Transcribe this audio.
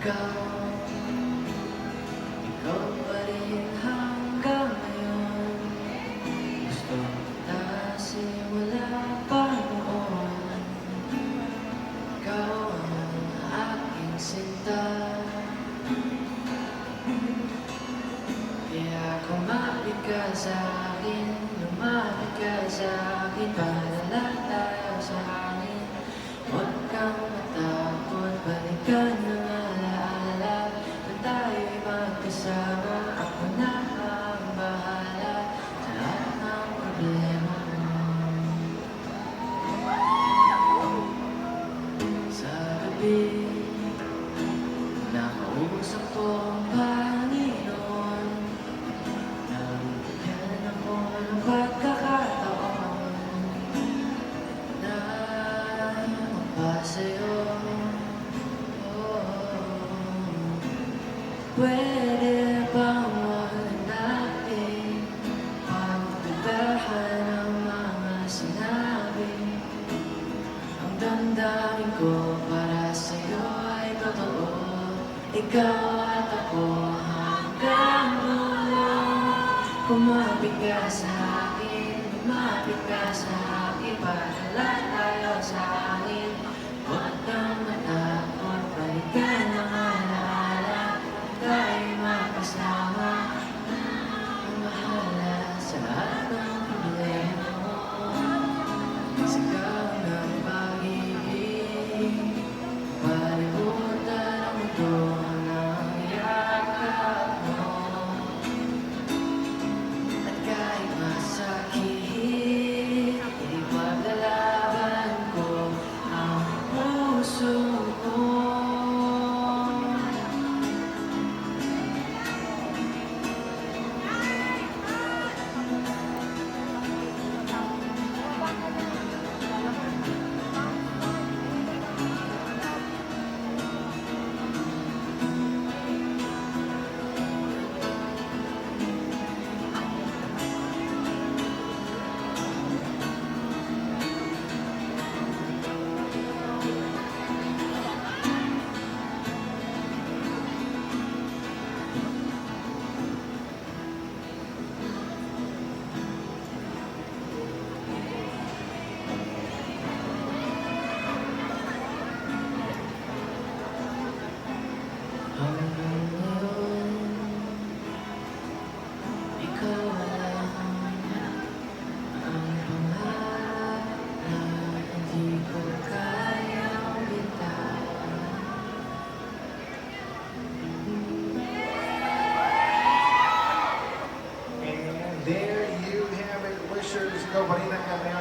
Ikaw pa rin hanggang ngayon. Gusto kita simula pa noon. Ikaw ang aking sinta. Kaya kumapit ka sa'kin, lumapit ka sa'kin, padala tayo sa hangin. Huwag kang matakot, balikan ng alaala. Kung tayo'y magkasama, ako na ang bahala sa lahat ng problema mo. Sa gabi, nakausap ko ang Panginoon. Nabigyan ako ng pagkakataon na magpasa'yo. Pwede bang wag natin pagdudahan ang mga sinabi? Ang damdamin ko para sa'yo ay totoo. Ikaw at ako hanggang dulo. Kumapit ka sa akin, lumapit ka sa akin, padala tayo sa hangin. Huwag kang matakot, balikan ang alaala. Tayo'y magkasama, ang bahala sa lahat ng problema mo.